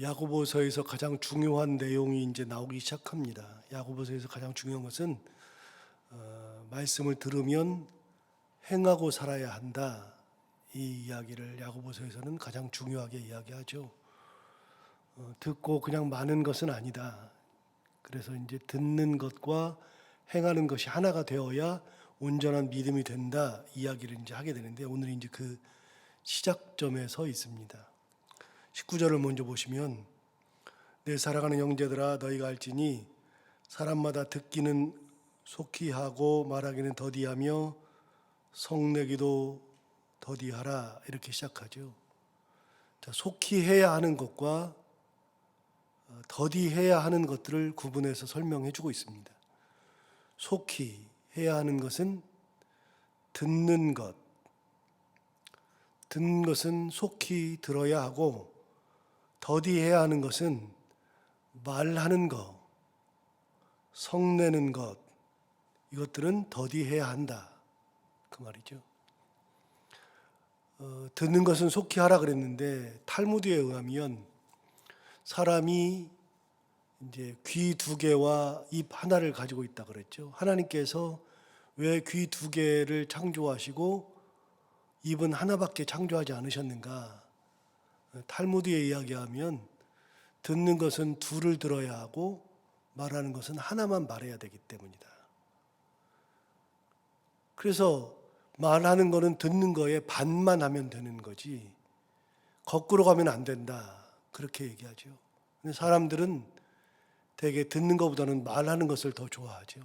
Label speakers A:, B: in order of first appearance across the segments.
A: 야고보서에서 가장 중요한 내용이 이제 나오기 시작합니다. 야고보서에서 가장 중요한 것은 말씀을 들으면 행하고 살아야 한다. 이 이야기를 야고보서에서는 가장 중요하게 이야기하죠. 듣고 그냥 마는 것은 아니다. 그래서 이제 듣는 것과 행하는 것이 하나가 되어야 온전한 믿음이 된다. 이야기를 이제 하게 되는데 오늘 이제 그 시작점에 서 있습니다. 19절을 먼저 보시면 내 사랑하는 형제들아 너희가 알지니 사람마다 듣기는 속히 하고 말하기는 더디하며 성내기도 더디하라 이렇게 시작하죠. 자, 속히 해야 하는 것과 더디해야 하는 것들을 구분해서 설명해 주고 있습니다. 속히 해야 하는 것은 듣는 것, 듣는 것은 속히 들어야 하고 더디해야 하는 것은 말하는 것, 성내는 것, 이것들은 더디해야 한다. 그 말이죠. 듣는 것은 속히 하라 그랬는데 탈무드에 의하면 사람이 이제 귀 두 개와 입 하나를 가지고 있다 그랬죠. 하나님께서 왜 귀 두 개를 창조하시고 입은 하나밖에 창조하지 않으셨는가? 탈무드에 이야기하면 듣는 것은 둘을 들어야 하고 말하는 것은 하나만 말해야 되기 때문이다. 그래서 말하는 거는 듣는 거에 반만 하면 되는 거지 거꾸로 가면 안 된다. 그렇게 얘기하죠. 근데 사람들은 되게 듣는 것보다는 말하는 것을 더 좋아하죠.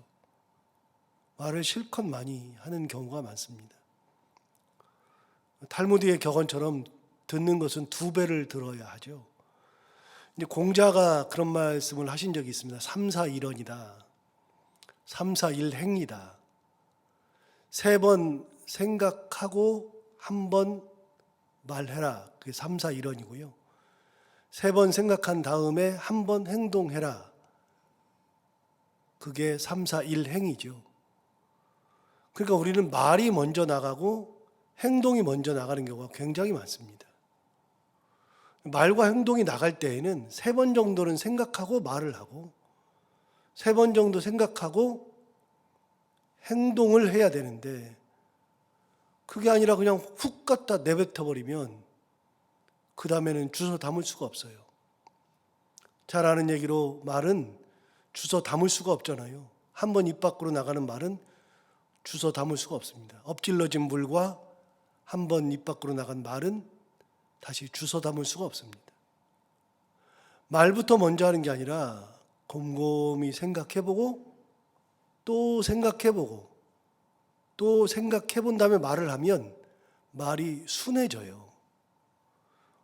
A: 말을 실컷 많이 하는 경우가 많습니다. 탈무드의 격언처럼 듣는 것은 두 배를 들어야 하죠. 이제 공자가 그런 말씀을 하신 적이 있습니다. 3, 4, 1언이다. 3, 4, 1행이다. 세 번 생각하고 한 번 말해라. 그게 3, 4, 1언이고요. 세 번 생각한 다음에 한 번 행동해라. 그게 3, 4, 1행이죠. 그러니까 우리는 말이 먼저 나가고 행동이 먼저 나가는 경우가 굉장히 많습니다. 말과 행동이 나갈 때에는 세 번 정도는 생각하고 말을 하고 세 번 정도 생각하고 행동을 해야 되는데 그게 아니라 그냥 훅 갖다 내뱉어 버리면 그 다음에는 주워 담을 수가 없어요. 잘 아는 얘기로 말은 주워 담을 수가 없잖아요. 한 번 입 밖으로 나가는 말은 주워 담을 수가 없습니다. 엎질러진 물과 한 번 입 밖으로 나간 말은 다시 주워 담을 수가 없습니다. 말부터 먼저 하는 게 아니라 곰곰이 생각해보고 또 생각해보고 또 생각해본 다음에 말을 하면 말이 순해져요.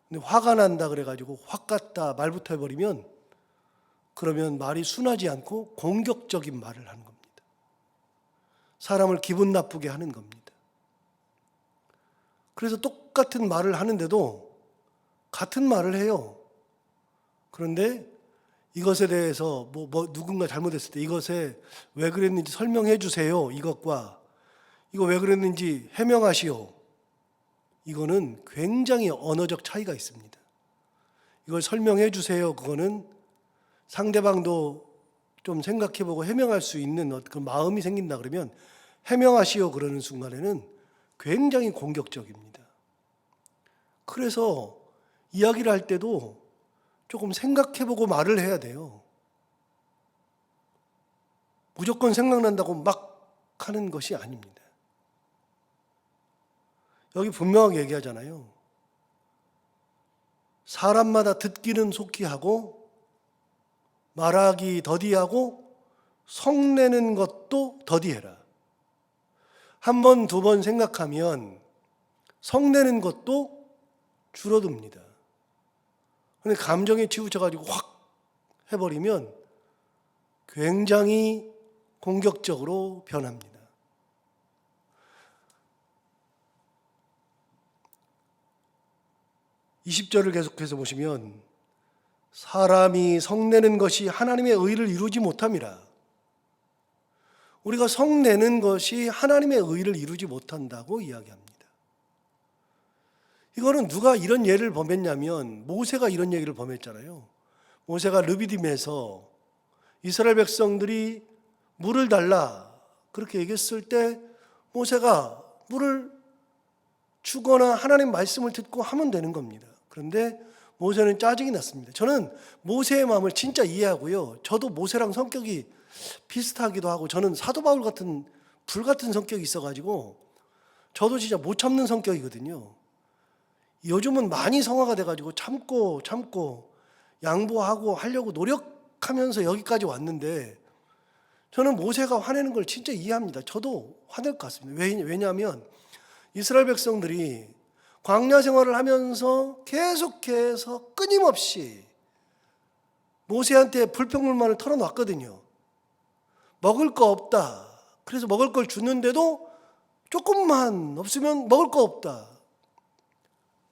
A: 근데 화가 난다 그래가지고 확 갖다 말부터 해버리면 그러면 말이 순하지 않고 공격적인 말을 하는 겁니다. 사람을 기분 나쁘게 하는 겁니다. 그래서 똑같은 말을 하는데도 같은 말을 해요. 그런데 이것에 대해서 누군가 잘못했을 때 이것에 왜 그랬는지 설명해 주세요. 이것과 이거 왜 그랬는지 해명하시오. 이거는 굉장히 언어적 차이가 있습니다. 이걸 설명해 주세요. 그거는 상대방도 좀 생각해보고 해명할 수 있는 그 마음이 생긴다 그러면 해명하시오 그러는 순간에는 굉장히 공격적입니다. 그래서 이야기를 할 때도 조금 생각해보고 말을 해야 돼요. 무조건 생각난다고 막 하는 것이 아닙니다. 여기 분명하게 얘기하잖아요. 사람마다 듣기는 속히 하고 말하기 더디하고 성내는 것도 더디해라. 한 번, 두 번 생각하면 성내는 것도 줄어듭니다. 근데 감정에 치우쳐가지고 확 해버리면 굉장히 공격적으로 변합니다. (20절을) 계속해서 보시면 사람이 성내는 것이 하나님의 의를 이루지 못함이라. 우리가 성내는 것이 하나님의 의를 이루지 못한다고 이야기합니다. 이거는 누가 이런 예를 범했냐면 모세가 이런 얘기를 범했잖아요. 모세가 르비딤에서 이스라엘 백성들이 물을 달라 그렇게 얘기했을 때 모세가 물을 주거나 하나님 말씀을 듣고 하면 되는 겁니다. 그런데 모세는 짜증이 났습니다. 저는 모세의 마음을 진짜 이해하고요. 저도 모세랑 성격이 비슷하기도 하고, 저는 사도 바울 같은 불 같은 성격이 있어가지고 저도 진짜 못 참는 성격이거든요. 요즘은 많이 성화가 돼가지고 참고 양보하고 하려고 노력하면서 여기까지 왔는데, 저는 모세가 화내는 걸 진짜 이해합니다. 저도 화낼 것 같습니다. 왜냐하면 이스라엘 백성들이 광야 생활을 하면서 계속해서 끊임없이 모세한테 불평불만을 털어놨거든요. 먹을 거 없다. 그래서 먹을 걸 주는데도 조금만 없으면 먹을 거 없다.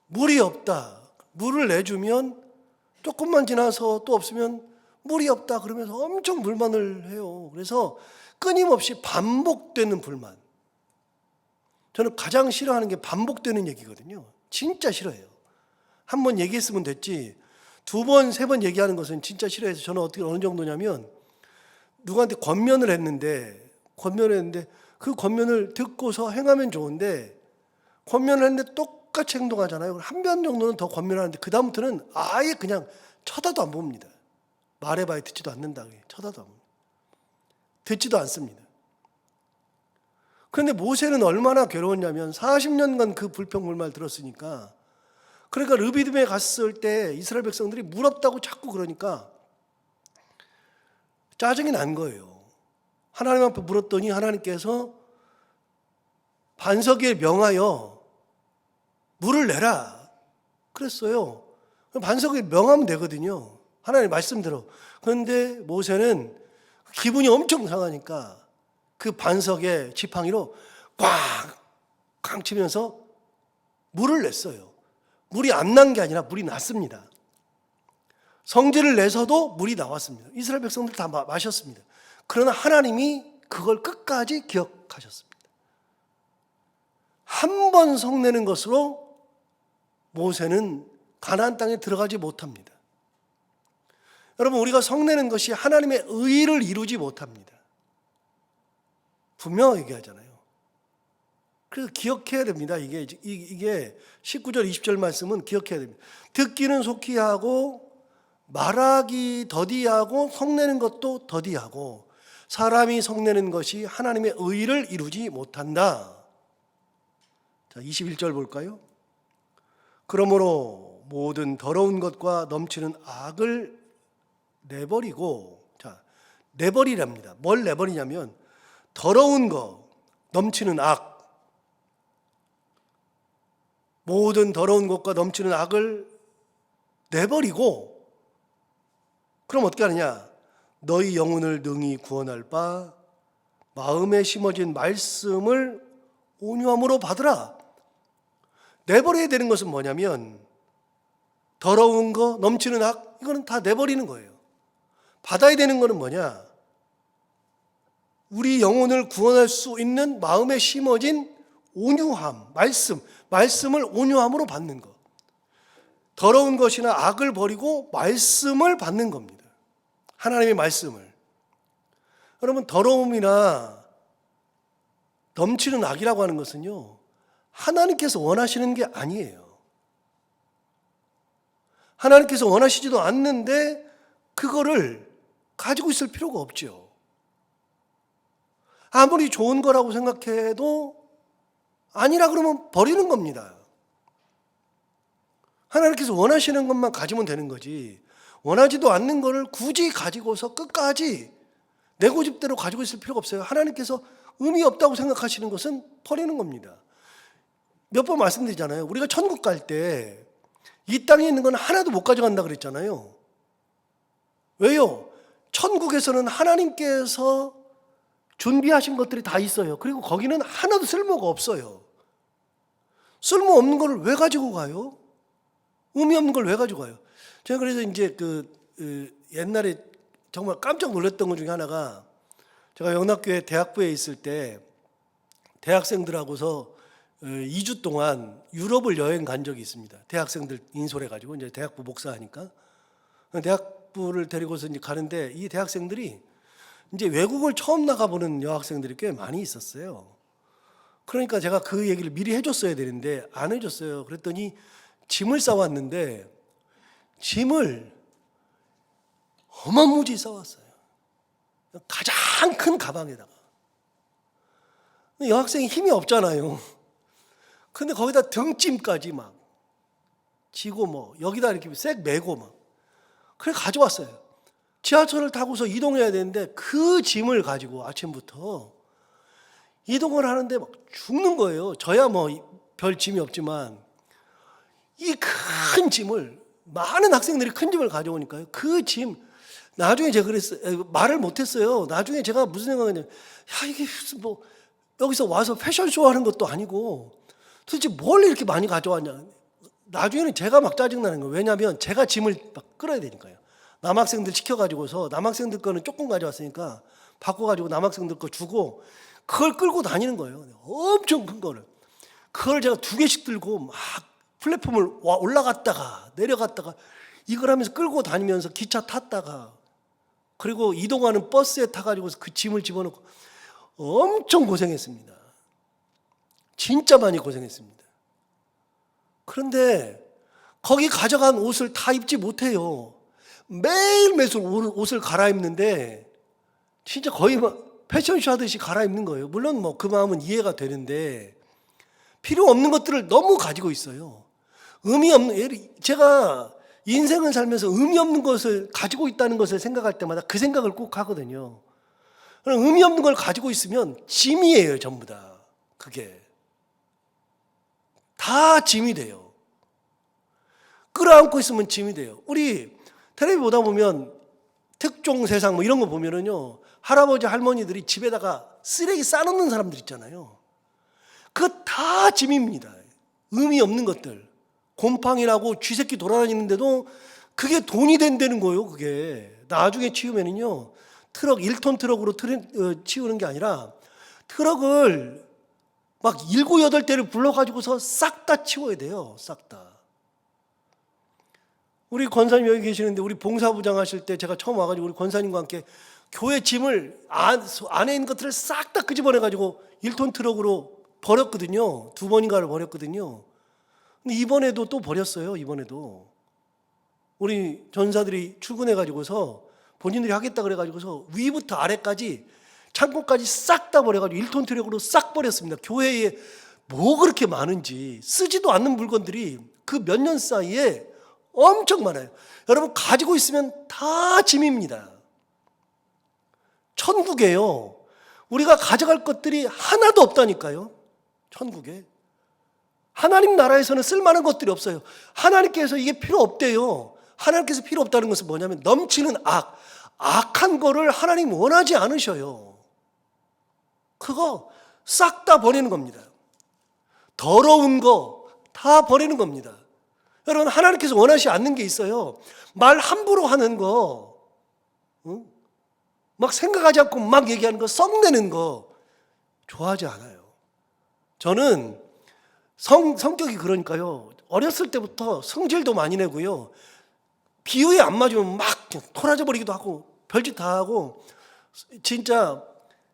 A: 물이 없다. 물을 내주면 조금만 지나서 또 없으면 물이 없다. 그러면서 엄청 불만을 해요. 그래서 끊임없이 반복되는 불만. 저는 가장 싫어하는 게 반복되는 얘기거든요. 진짜 싫어해요. 한 번 얘기했으면 됐지, 두 번, 세 번 얘기하는 것은 진짜 싫어해서, 저는 어느 정도냐면, 누구한테 권면을 했는데 그 권면을 듣고서 행하면 좋은데, 권면을 했는데 똑같이 행동하잖아요. 한 번 정도는 더 권면하는데 그 다음부터는 아예 그냥 쳐다도 안 봅니다. 말해봐야 듣지도 않는다. 쳐다도 안 봅니다. 듣지도 않습니다. 그런데 모세는 얼마나 괴로웠냐면 40년간 그 불평불만을 들었으니까, 그러니까 르비딤에 갔을 때 이스라엘 백성들이 물 없다고 자꾸 그러니까 짜증이 난 거예요. 하나님 앞에 물었더니 하나님께서 반석에 명하여 물을 내라 그랬어요. 반석에 명하면 되거든요. 하나님 말씀대로. 그런데 모세는 기분이 엄청 상하니까 그 반석에 지팡이로 꽝 치면서 물을 냈어요. 물이 안 난 게 아니라 물이 났습니다. 성질을 내서도 물이 나왔습니다. 이스라엘 백성들 다 마셨습니다. 그러나 하나님이 그걸 끝까지 기억하셨습니다. 한 번 성내는 것으로 모세는 가나안 땅에 들어가지 못합니다. 여러분, 우리가 성내는 것이 하나님의 의를 이루지 못합니다. 분명하게 얘기하잖아요. 그래서 기억해야 됩니다. 이게 19절 20절 말씀은 기억해야 됩니다. 듣기는 속히 하고 말하기 더디하고 성내는 것도 더디하고 사람이 성내는 것이 하나님의 의를 이루지 못한다. 자, 21절 볼까요? 그러므로 모든 더러운 것과 넘치는 악을 내버리고, 자, 내버리랍니다. 뭘 내버리냐면 더러운 거, 넘치는 악, 모든 더러운 것과 넘치는 악을 내버리고, 그럼 어떻게 하느냐? 너희 영혼을 능히 구원할 바 마음에 심어진 말씀을 온유함으로 받으라. 내버려야 되는 것은 뭐냐면 더러운 거, 넘치는 악, 이거는 다 내버리는 거예요. 받아야 되는 거는 뭐냐? 우리 영혼을 구원할 수 있는 마음에 심어진 온유함, 말씀을 온유함으로 받는 것. 더러운 것이나 악을 버리고 말씀을 받는 겁니다. 하나님의 말씀을. 여러분, 더러움이나 넘치는 악이라고 하는 것은요, 하나님께서 원하시는 게 아니에요. 하나님께서 원하시지도 않는데 그거를 가지고 있을 필요가 없죠. 아무리 좋은 거라고 생각해도 아니라 그러면 버리는 겁니다. 하나님께서 원하시는 것만 가지면 되는 거지, 원하지도 않는 거를 굳이 가지고서 끝까지 내 고집대로 가지고 있을 필요가 없어요. 하나님께서 의미 없다고 생각하시는 것은 버리는 겁니다. 몇 번 말씀드리잖아요. 우리가 천국 갈 때 이 땅에 있는 건 하나도 못 가져간다 그랬잖아요. 왜요? 천국에서는 하나님께서 준비하신 것들이 다 있어요. 그리고 거기는 하나도 쓸모가 없어요. 쓸모없는 걸 왜 가지고 가요? 의미 없는 걸 왜 가지고 가요? 제가 그래서 이제 옛날에 정말 깜짝 놀랐던 것 중에 하나가, 제가 영락교회 대학부에 있을 때 대학생들하고서 2주 동안 유럽을 여행 간 적이 있습니다. 대학생들 인솔해가지고 이제 대학부 목사하니까 대학부를 데리고서 이제 가는데 이 대학생들이 이제 외국을 처음 나가보는 여학생들이 꽤 많이 있었어요. 그러니까 제가 그 얘기를 미리 해줬어야 되는데 안 해줬어요. 그랬더니 짐을 싸왔는데 짐을 어마무지 싸왔어요. 가장 큰 가방에다가. 여학생이 힘이 없잖아요. 근데 거기다 등짐까지 막 지고 뭐 여기다 이렇게 색 메고 막 그래 가져왔어요. 지하철을 타고서 이동해야 되는데 그 짐을 가지고 아침부터 이동을 하는데 막 죽는 거예요. 저야 뭐 별 짐이 없지만 이 큰 짐을 많은 학생들이 큰 짐을 가져오니까요. 그 짐 나중에 제가 그랬어요. 말을 못했어요. 나중에 제가 무슨 생각했냐면 야 이게 뭐 여기서 와서 패션쇼 하는 것도 아니고 도대체 뭘 이렇게 많이 가져왔냐. 나중에는 제가 막 짜증나는 거예요. 왜냐하면 제가 짐을 막 끌어야 되니까요. 남학생들 시켜가지고서 남학생들 거는 조금 가져왔으니까 바꿔가지고 남학생들 거 주고 그걸 끌고 다니는 거예요. 엄청 큰 거를. 그걸 제가 2개씩 들고 막 플랫폼을 올라갔다가 내려갔다가 이걸 하면서 끌고 다니면서 기차 탔다가 그리고 이동하는 버스에 타가지고 그 짐을 집어넣고 엄청 고생했습니다. 진짜 많이 고생했습니다. 그런데 거기 가져간 옷을 다 입지 못해요. 매일매일 옷을 갈아입는데 진짜 거의 막 패션쇼 하듯이 갈아입는 거예요. 물론 뭐 그 마음은 이해가 되는데 필요 없는 것들을 너무 가지고 있어요. 의미 없는, 제가 인생을 살면서 의미 없는 것을 가지고 있다는 것을 생각할 때마다 그 생각을 꼭 하거든요. 의미 없는 걸 가지고 있으면 짐이에요, 전부 다. 그게. 다 짐이 돼요. 끌어안고 있으면 짐이 돼요. 우리 텔레비 보다 보면 특종 세상 뭐 이런 거 보면은요, 할아버지 할머니들이 집에다가 쓰레기 싸놓는 사람들 있잖아요. 그거 다 짐입니다. 의미 없는 것들. 곰팡이라고 쥐새끼 돌아다니는데도 그게 돈이 된다는 거예요. 그게 나중에 치우면은요, 트럭 1톤 트럭으로 치우는 게 아니라 트럭을 막 7, 8대를 불러가지고서 싹 다 치워야 돼요. 싹 다. 우리 권사님 여기 계시는데 우리 봉사부장 하실 때 제가 처음 와가지고 우리 권사님과 함께 교회 짐을 안에 있는 것들을 싹 다 끄집어내가지고 1톤 트럭으로 버렸거든요. 2번인가를 버렸거든요. 근데 이번에도 또 버렸어요. 이번에도 우리 전사들이 출근해가지고서 본인들이 하겠다 그래가지고서 위부터 아래까지 창고까지 싹 다 버려가지고 1톤 트럭으로 싹 버렸습니다. 교회에 뭐 그렇게 많은지 쓰지도 않는 물건들이 그 몇 년 사이에 엄청 많아요. 여러분 가지고 있으면 다 짐입니다. 천국에요. 우리가 가져갈 것들이 하나도 없다니까요. 천국에. 하나님 나라에서는 쓸만한 것들이 없어요. 하나님께서 이게 필요 없대요. 하나님께서 필요 없다는 것은 뭐냐면 넘치는 악한 거를 하나님 원하지 않으셔요. 그거 싹 다 버리는 겁니다. 더러운 거 다 버리는 겁니다. 여러분 하나님께서 원하시 않는 게 있어요. 말 함부로 하는 거, 막 생각하지 않고 막 얘기하는 거, 썩내는 거 좋아하지 않아요. 저는 성격이 그러니까요. 어렸을 때부터 성질도 많이 내고요. 비유에 안 맞으면 막 토라져 버리기도 하고 별짓 다 하고 진짜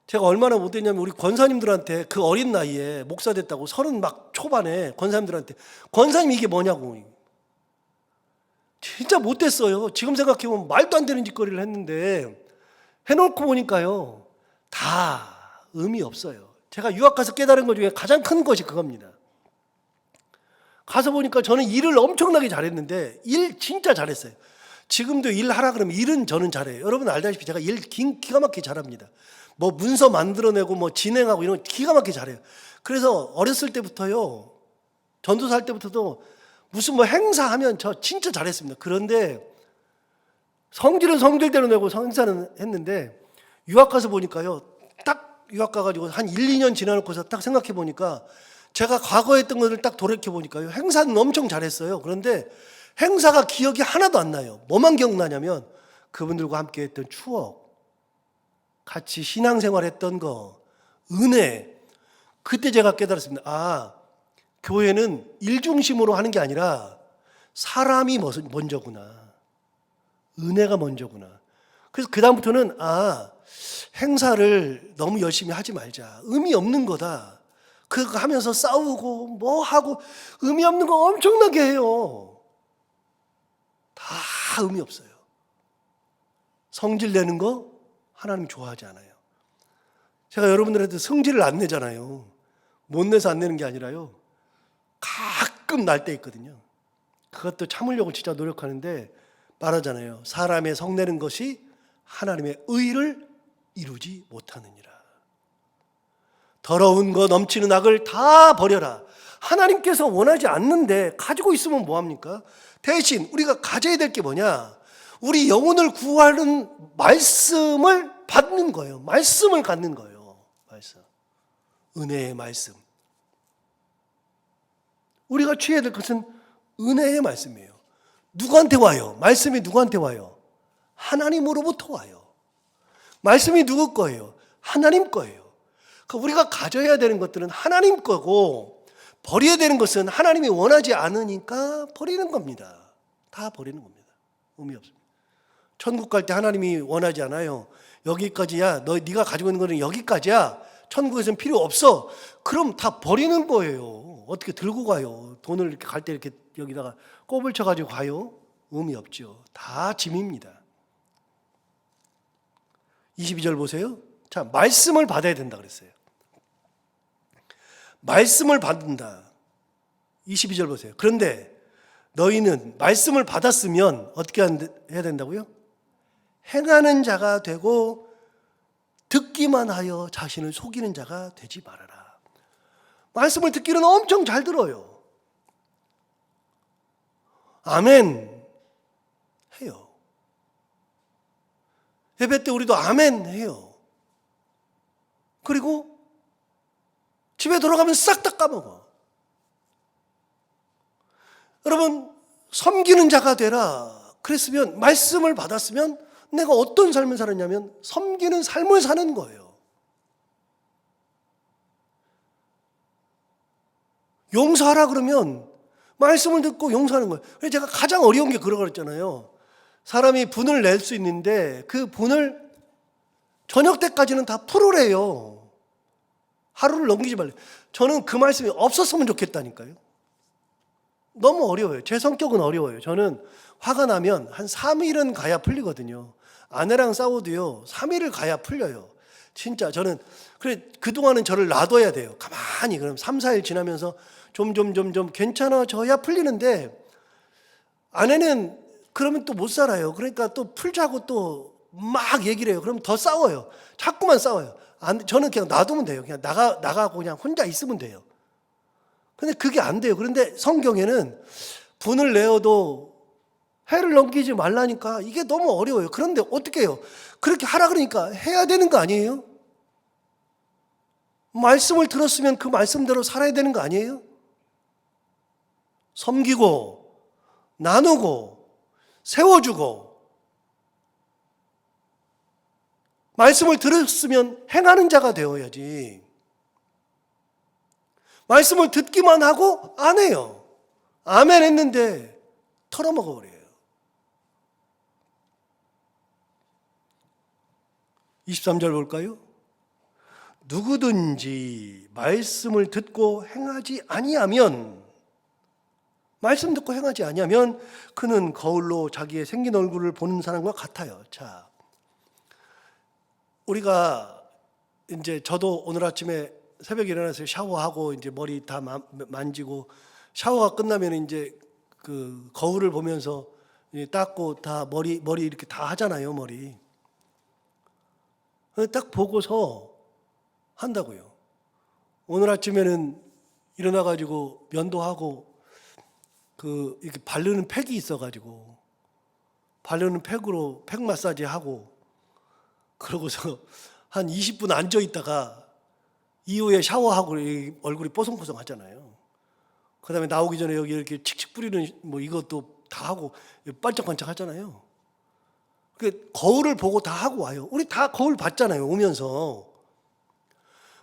A: 제가 얼마나 못했냐면 우리 권사님들한테 그 어린 나이에 목사 됐다고 30 막 초반에 권사님들한테 권사님 이게 뭐냐고 진짜 못됐어요. 지금 생각해보면 말도 안 되는 짓거리를 했는데 해놓고 보니까요 다 의미 없어요. 제가 유학 가서 깨달은 것 중에 가장 큰 것이 그겁니다. 가서 보니까 저는 일을 엄청나게 잘했는데 일 진짜 잘했어요. 지금도 일하라 그러면 일은 저는 잘해요. 여러분 알다시피 제가 일 기가 막히게 잘합니다. 뭐 문서 만들어내고 뭐 진행하고 이런 거 기가 막히게 잘해요. 그래서 어렸을 때부터요, 전도사 할 때부터도 무슨 뭐 행사하면 저 진짜 잘했습니다. 그런데 성질은 성질대로 내고 행사는 했는데 유학 가서 보니까요, 딱 유학 가가지고 한 1, 2년 지나놓고서 딱 생각해 보니까 제가 과거에 했던 것을 딱 돌이켜 보니까요, 행사는 엄청 잘했어요. 그런데 행사가 기억이 하나도 안 나요. 뭐만 기억나냐면 그분들과 함께 했던 추억, 같이 신앙생활 했던 거, 은혜. 그때 제가 깨달았습니다. 교회는 일 중심으로 하는 게 아니라 사람이 먼저구나. 은혜가 먼저구나. 그래서 그 다음부터는 행사를 너무 열심히 하지 말자. 의미 없는 거다. 그거 하면서 싸우고 뭐 하고 의미 없는 거 엄청나게 해요. 다 의미 없어요. 성질 내는 거 하나님 좋아하지 않아요. 제가 여러분들한테 성질을 안 내잖아요. 못 내서 안 내는 게 아니라요. 가끔 날 때 있거든요. 그것도 참으려고 진짜 노력하는데 말하잖아요. 사람의 성내는 것이 하나님의 의를 이루지 못하느니라. 더러운 거 넘치는 악을 다 버려라. 하나님께서 원하지 않는데 가지고 있으면 뭐합니까? 대신 우리가 가져야 될 게 뭐냐? 우리 영혼을 구하는 말씀을 받는 거예요. 말씀을 갖는 거예요. 말씀. 은혜의 말씀. 우리가 취해야 될 것은 은혜의 말씀이에요. 누구한테 와요? 말씀이 누구한테 와요? 하나님으로부터 와요. 말씀이 누구 거예요? 하나님 거예요. 그러니까 우리가 가져야 되는 것들은 하나님 거고 버려야 되는 것은 하나님이 원하지 않으니까 버리는 겁니다. 다 버리는 겁니다. 의미 없습니다. 천국 갈 때 하나님이 원하지 않아요. 여기까지야. 네가 가지고 있는 거는 여기까지야. 천국에서는 필요 없어. 그럼 다 버리는 거예요. 어떻게 들고 가요? 돈을 이렇게 갈 때 이렇게 여기다가 꼽을 쳐가지고 가요? 의미 없죠. 다 짐입니다. 22절 보세요. 자, 말씀을 받아야 된다 그랬어요. 말씀을 받는다. 22절 보세요. 그런데 너희는 말씀을 받았으면 어떻게 해야 된다고요? 행하는 자가 되고 듣기만 하여 자신을 속이는 자가 되지 말아라. 말씀을 듣기는 엄청 잘 들어요. 아멘 해요. 예배 때 우리도 아멘 해요. 그리고 집에 돌아가면 싹 다 까먹어. 여러분, 섬기는 자가 되라 그랬으면, 말씀을 받았으면 내가 어떤 삶을 살았냐면 섬기는 삶을 사는 거예요. 용서하라 그러면 말씀을 듣고 용서하는 거예요. 그래서 제가 가장 어려운 게 그러고 그랬잖아요. 사람이 분을 낼 수 있는데 그 분을 저녁 때까지는 다 풀으래요. 하루를 넘기지 말래요. 저는 그 말씀이 없었으면 좋겠다니까요. 너무 어려워요. 제 성격은 어려워요. 저는 화가 나면 한 3일은 가야 풀리거든요. 아내랑 싸워도요 3일을 가야 풀려요. 진짜 저는 그래, 그동안은 저를 놔둬야 돼요. 가만히. 그럼 3, 4일 지나면서 좀 괜찮아져야 풀리는데, 아내는 그러면 또 못 살아요. 그러니까 또 풀자고 또 막 얘기를 해요. 그럼 더 싸워요. 자꾸만 싸워요. 저는 그냥 놔두면 돼요. 그냥 나가고 그냥 혼자 있으면 돼요. 근데 그게 안 돼요. 그런데 성경에는 분을 내어도 해를 넘기지 말라니까 이게 너무 어려워요. 그런데 어떻게 해요? 그렇게 하라 그러니까 해야 되는 거 아니에요? 말씀을 들었으면 그 말씀대로 살아야 되는 거 아니에요? 섬기고 나누고 세워주고, 말씀을 들었으면 행하는 자가 되어야지. 말씀을 듣기만 하고 안 해요. 아멘 했는데 털어먹어 버려요. 23절 볼까요? 누구든지 말씀을 듣고 행하지 아니하면, 말씀 듣고 행하지 아니하면 그는 거울로 자기의 생긴 얼굴을 보는 사람과 같아요. 자, 우리가 이제 저도 오늘 아침에 새벽에 일어나서 샤워하고 이제 머리 다 만지고, 샤워가 끝나면 이제 그 거울을 보면서 닦고 다 머리 이렇게 다 하잖아요, 머리. 딱 보고서 한다고요. 오늘 아침에는 일어나가지고 면도하고 이렇게 바르는 팩이 있어가지고 바르는 팩으로 팩 마사지 하고, 그러고서 한 20분 앉아 있다가 이후에 샤워하고 얼굴이 뽀송뽀송 하잖아요. 그 다음에 나오기 전에 여기 이렇게 칙칙 뿌리는 뭐 이것도 다 하고 반짝반짝 하잖아요. 그 거울을 보고 다 하고 와요. 우리 다 거울 봤잖아요, 오면서.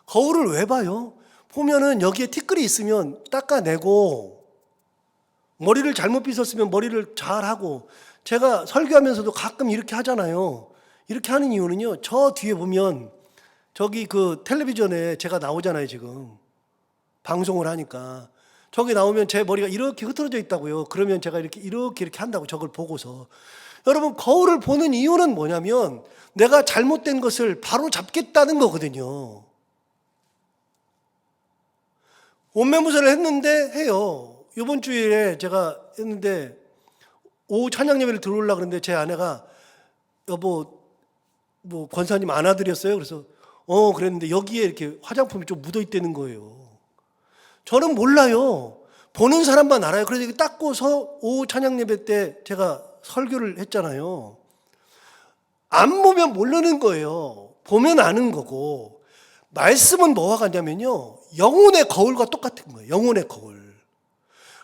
A: 거울을 왜 봐요? 보면은 여기에 티끌이 있으면 닦아내고, 머리를 잘못 빗었으면 머리를 잘하고, 제가 설교하면서도 가끔 이렇게 하잖아요. 이렇게 하는 이유는요, 저 뒤에 보면 저기 그 텔레비전에 제가 나오잖아요. 지금 방송을 하니까 저기 나오면 제 머리가 이렇게 흐트러져 있다고요. 그러면 제가 이렇게 한다고, 저걸 보고서. 여러분, 거울을 보는 이유는 뭐냐면 내가 잘못된 것을 바로 잡겠다는 거거든요. 원면부사를 했는데 해요. 이번 주일에 제가 했는데 오후 찬양 예배를 들어오려고 그러는데 제 아내가 여보 뭐 권사님 안 와드렸어요? 그래서 그랬는데 여기에 이렇게 화장품이 좀 묻어 있다는 거예요. 저는 몰라요. 보는 사람만 알아요. 그래서 이렇게 닦고서 오후 찬양 예배 때 제가 설교를 했잖아요. 안 보면 모르는 거예요. 보면 아는 거고. 말씀은 뭐와 같냐면요, 영혼의 거울과 똑같은 거예요. 영혼의 거울.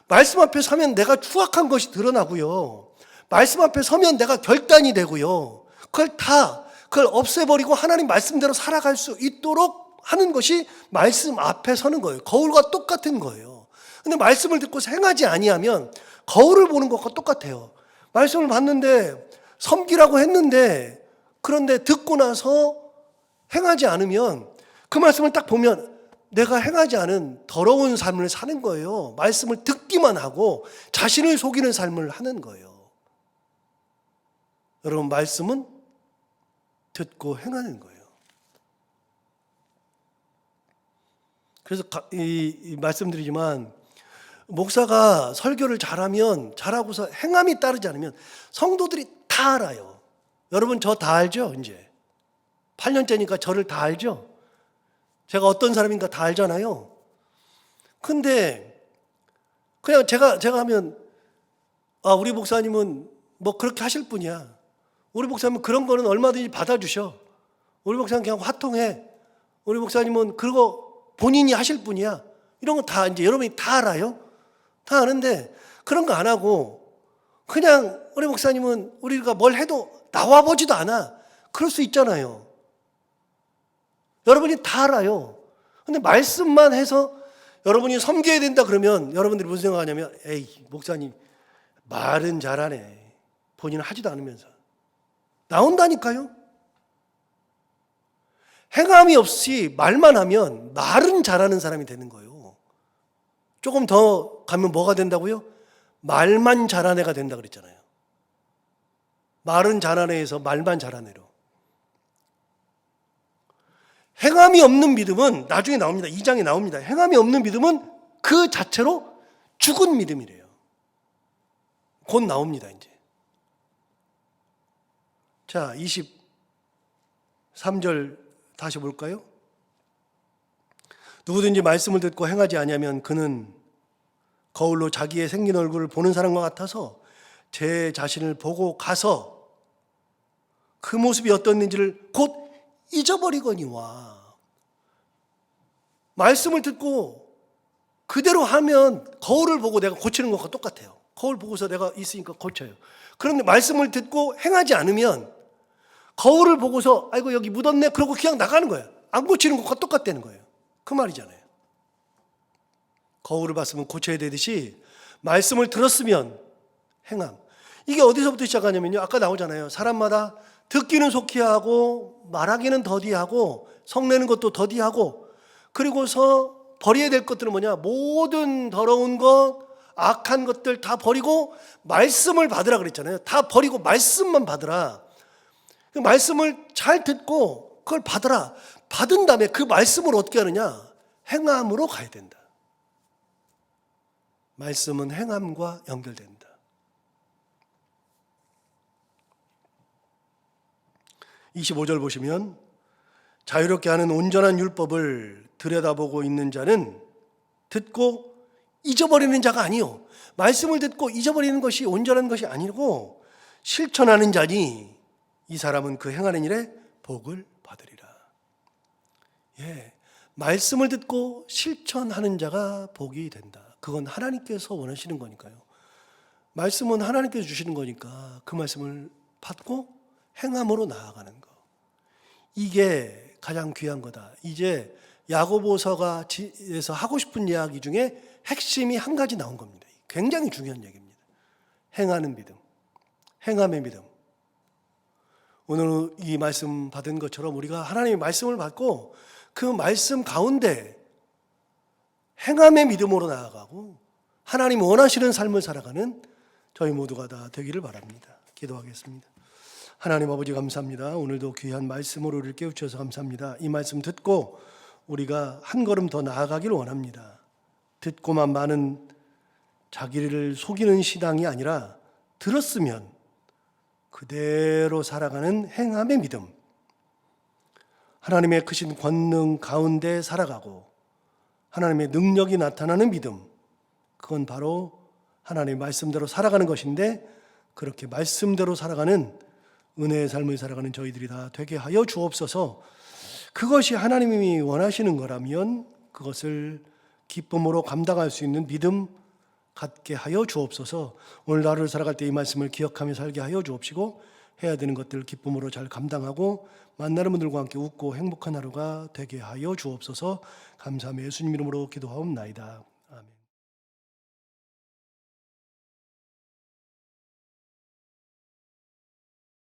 A: 말씀 앞에 서면 내가 추악한 것이 드러나고요, 말씀 앞에 서면 내가 결단이 되고요, 그걸 없애버리고 하나님 말씀대로 살아갈 수 있도록 하는 것이 말씀 앞에 서는 거예요. 거울과 똑같은 거예요. 근데 말씀을 듣고 행하지 아니하면 거울을 보는 것과 똑같아요. 말씀을 봤는데 섬기라고 했는데, 그런데 듣고 나서 행하지 않으면, 그 말씀을 딱 보면 내가 행하지 않은 더러운 삶을 사는 거예요. 말씀을 듣기만 하고 자신을 속이는 삶을 하는 거예요. 여러분, 말씀은 듣고 행하는 거예요. 그래서 말씀드리지만, 목사가 설교를 잘하고서 행함이 따르지 않으면 성도들이 다 알아요. 여러분, 저 다 알죠? 이제 8년째니까 저를 다 알죠? 제가 어떤 사람인가 다 알잖아요. 근데 그냥 제가 하면, 우리 목사님은 뭐 그렇게 하실 분이야, 우리 목사님은 그런 거는 얼마든지 받아주셔, 우리 목사님은 그냥 화통해, 우리 목사님은 그거 본인이 하실 분이야, 이런 거 다 이제 여러분이 다 알아요. 다 아는데 그런 거 안 하고 그냥 우리 목사님은 우리가 뭘 해도 나와보지도 않아, 그럴 수 있잖아요. 여러분이 다 알아요. 근데 말씀만 해서 여러분이 섬겨야 된다 그러면 여러분들이 무슨 생각하냐면, 에이, 목사님 말은 잘하네, 본인은 하지도 않으면서. 나온다니까요. 행함이 없이 말만 하면 말은 잘하는 사람이 되는 거예요. 조금 더 가면 뭐가 된다고요? 말만 잘하는 애가 된다 그랬잖아요. 말은 잘하는 애에서 말만 잘하는 애로. 행함이 없는 믿음은 나중에 나옵니다. 2장에 나옵니다. 행함이 없는 믿음은 그 자체로 죽은 믿음이래요. 곧 나옵니다, 이제. 자, 23절 다시 볼까요? 누구든지 말씀을 듣고 행하지 아니하면 그는 거울로 자기의 생긴 얼굴을 보는 사람과 같아서 제 자신을 보고 가서 그 모습이 어떻는지를 곧 잊어버리거니와. 말씀을 듣고 그대로 하면 거울을 보고 내가 고치는 것과 똑같아요. 거울 보고서 내가 있으니까 고쳐요. 그런데 말씀을 듣고 행하지 않으면 거울을 보고서 아이고 여기 묻었네 그러고 그냥 나가는 거예요. 안 고치는 것과 똑같다는 거예요. 그 말이잖아요. 거울을 봤으면 고쳐야 되듯이 말씀을 들었으면 행함. 이게 어디서부터 시작하냐면요, 아까 나오잖아요. 사람마다 듣기는 속히 하고 말하기는 더디하고 성내는 것도 더디하고, 그리고서 버려야 될 것들은 뭐냐? 모든 더러운 것, 악한 것들 다 버리고 말씀을 받으라 그랬잖아요. 다 버리고 말씀만 받으라. 그 말씀을 잘 듣고 그걸 받으라. 받은 다음에 그 말씀을 어떻게 하느냐? 행함으로 가야 된다. 말씀은 행함과 연결된다. (25절) 보시면, 자유롭게 하는 온전한 율법을 들여다보고 있는 자는 듣고 잊어버리는 자가 아니요, 말씀을 듣고 잊어버리는 것이 온전한 것이 아니고 실천하는 자니 이 사람은 그 행하는 일에 복을 받으리라. 예, 말씀을 듣고 실천하는 자가 복이 된다. 그건 하나님께서 원하시는 거니까요. 말씀은 하나님께서 주시는 거니까 그 말씀을 받고 행함으로 나아가는 거, 이게 가장 귀한 거다. 이제 야고보서가에서 하고 싶은 이야기 중에 핵심이 한 가지 나온 겁니다. 굉장히 중요한 얘기입니다. 행하는 믿음, 행함의 믿음. 오늘 이 말씀 받은 것처럼 우리가 하나님의 말씀을 받고 그 말씀 가운데 행함의 믿음으로 나아가고 하나님 원하시는 삶을 살아가는 저희 모두가 다 되기를 바랍니다. 기도하겠습니다. 하나님 아버지 감사합니다. 오늘도 귀한 말씀으로 우리를 깨우쳐서 감사합니다. 이 말씀 듣고 우리가 한 걸음 더 나아가기를 원합니다. 듣고만 많은 자기를 속이는 신앙이 아니라 들었으면 그대로 살아가는 행함의 믿음, 하나님의 크신 권능 가운데 살아가고 하나님의 능력이 나타나는 믿음, 그건 바로 하나님의 말씀대로 살아가는 것인데 그렇게 말씀대로 살아가는 은혜의 삶을 살아가는 저희들이 다 되게 하여 주옵소서. 그것이 하나님이 원하시는 거라면 그것을 기쁨으로 감당할 수 있는 믿음 갖게 하여 주옵소서. 오늘 하루를 살아갈 때 이 말씀을 기억하며 살게 하여 주옵시고 해야 되는 것들을 기쁨으로 잘 감당하고 만나는 분들과 함께 웃고 행복한 하루가 되게 하여 주옵소서. 감사하며 예수님 이름으로 기도하옵나이다. 아멘.